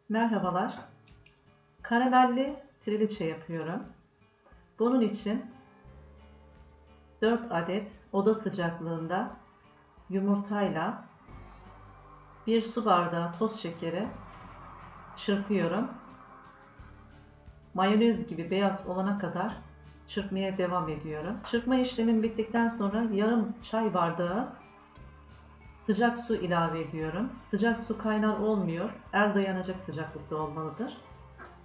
Merhabalar. Karamelli trileçe yapıyorum. Bunun için 4 adet oda sıcaklığında yumurtayla 1 su bardağı toz şekeri çırpıyorum. Mayonez gibi beyaz olana kadar çırpmaya devam ediyorum. Çırpma işlemim bittikten sonra yarım çay bardağı sıcak su ilave ediyorum. Sıcak su kaynar olmuyor. El dayanacak sıcaklıkta olmalıdır.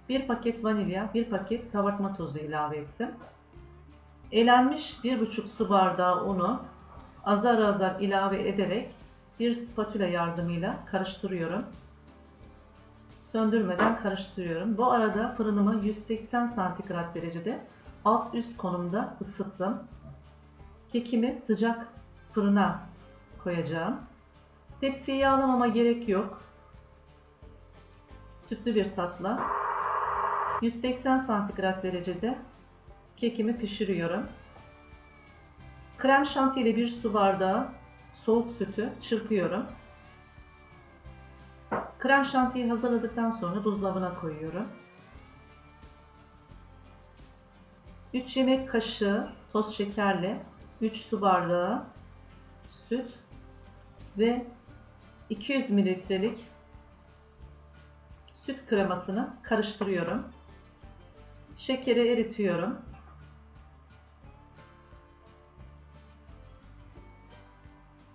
1 paket vanilya, 1 paket kabartma tozu ilave ettim. Elenmiş 1,5 su bardağı unu azar azar ilave ederek bir spatula yardımıyla karıştırıyorum. Söndürmeden karıştırıyorum. Bu arada fırınımı 180 santigrat derecede alt üst konumda ısıttım. Kekimi sıcak fırına koyacağım. Tepsiyi yağlamama gerek yok. Sütlü bir tatla 180 santigrat derecede kekimi pişiriyorum. Krem şanti ile 1 su bardağı soğuk sütü çırpıyorum. Krem şantiyi hazırladıktan sonra buzdolabına koyuyorum. 3 yemek kaşığı toz şekerle 3 su bardağı süt ve 200 mililitrelik süt kremasını karıştırıyorum. Şekeri eritiyorum.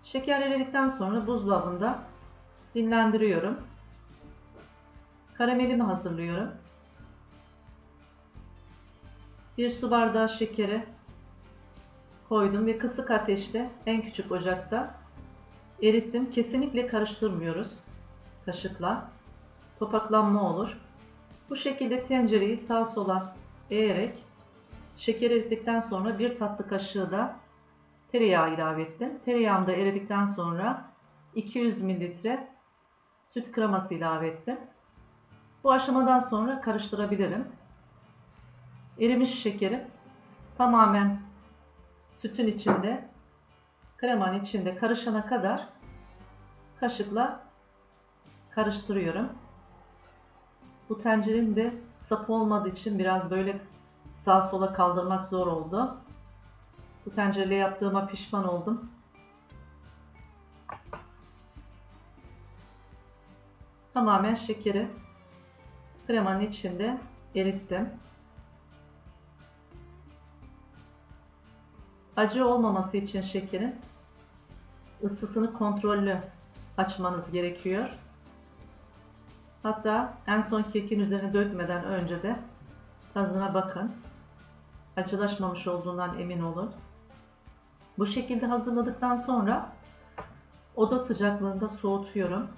Şeker eridikten sonra buzdolabında dinlendiriyorum. Karamelimi hazırlıyorum. 1 su bardağı şekeri koydum ve kısık ateşte en küçük ocakta erittim. Kesinlikle karıştırmıyoruz kaşıkla. Topaklanma olur. Bu şekilde tencereyi sağa sola eğerek şeker erittikten sonra 1 tatlı kaşığı da tereyağı ilave ettim. Tereyağım da eridikten sonra 200 mililitre süt kreması ilave ettim. Bu aşamadan sonra karıştırabilirim. Erimiş şekerim tamamen sütün içinde, kremanın içinde karışana kadar kaşıkla karıştırıyorum. Bu tencerenin de sapı olmadığı için biraz böyle sağa sola kaldırmak zor oldu. Bu tencereyle yaptığıma pişman oldum. Tamamen şekeri kremanın içinde erittim. Acı olmaması için şekerin ısısını kontrollü açmanız gerekiyor. Hatta en son kekin üzerine dökmeden önce de tadına bakın. Acılaşmamış olduğundan emin olun. Bu şekilde hazırladıktan sonra oda sıcaklığında soğutuyorum.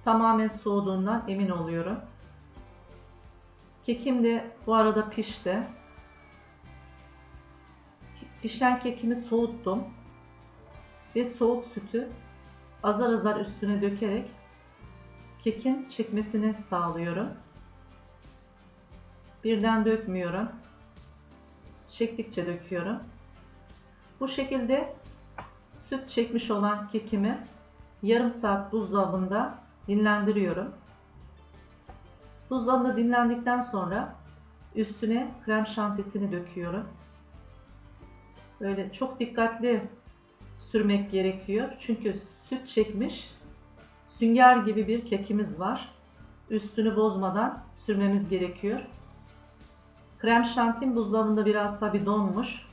Tamamen soğuduğundan emin oluyorum. Kekim de bu arada pişti. Pişen kekimi soğuttum ve soğuk sütü azar azar üstüne dökerek kekin çekmesini sağlıyorum. Birden dökmüyorum. Çektikçe döküyorum. Bu şekilde süt çekmiş olan kekimi yarım saat buzdolabında dinlendiriyorum. Buzdolabında dinlendikten sonra üstüne krem şantisini döküyorum. Böyle çok dikkatli sürmek gerekiyor. Çünkü süt çekmiş sünger gibi bir kekimiz var. Üstünü bozmadan sürmemiz gerekiyor. Krem şantim buzdolabında biraz tabi donmuş.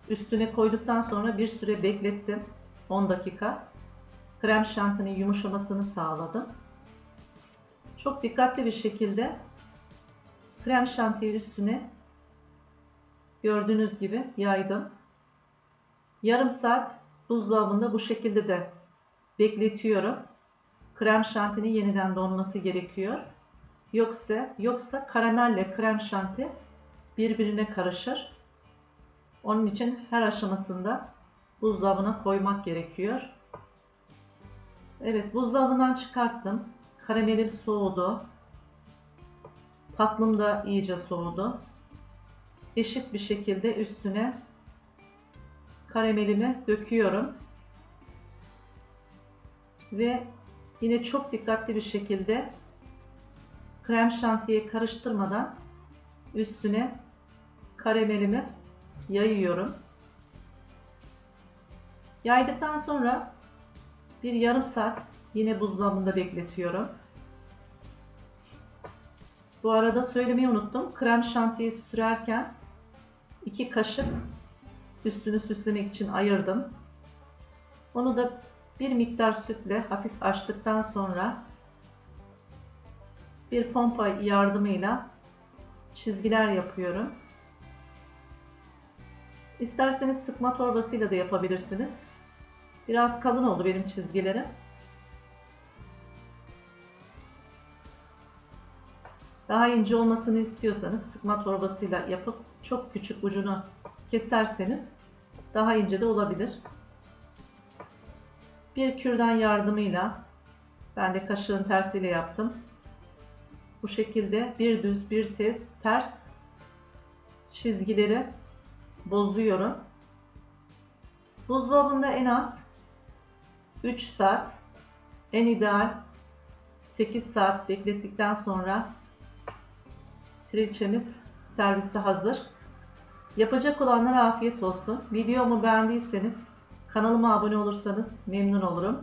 Üstüne koyduktan sonra bir süre beklettim. 10 dakika. Krem şantinin yumuşamasını sağladım. Çok dikkatli bir şekilde krem şantiyi üstüne gördüğünüz gibi yaydım. Yarım saat buzdolabında bu şekilde de bekletiyorum. Krem şantinin yeniden donması gerekiyor. Yoksa karamelle krem şanti birbirine karışır. Onun için her aşamasında buzdolabına koymak gerekiyor. Evet, buzdolabından çıkarttım. Karamelim soğudu. Tatlım da iyice soğudu. Eşit bir şekilde üstüne karamelimi döküyorum. Ve Yine çok dikkatli bir şekilde krem şantiyi karıştırmadan üstüne karamelimi yayıyorum. Yaydıktan sonra bir yarım saat yine buzdolabında bekletiyorum. Bu arada söylemeyi unuttum. Krem şantiyi sürerken 2 kaşık üstünü süslemek için ayırdım. Onu da bir miktar sütle hafif açtıktan sonra bir pompa yardımıyla çizgiler yapıyorum. İsterseniz sıkma torbasıyla da yapabilirsiniz. Biraz kalın oldu benim çizgilerim. Daha ince olmasını istiyorsanız sıkma torbasıyla yapıp çok küçük ucunu keserseniz daha ince de olabilir. Bir kürdan yardımıyla, ben de kaşığın tersiyle yaptım. Bu şekilde bir düz bir ters çizgileri bozuyorum. Buzdolabında en az 3 saat, en ideal 8 saat beklettikten sonra trilçemiz servise hazır. Yapacak olanlara afiyet olsun. Videomu beğendiyseniz kanalıma abone olursanız memnun olurum.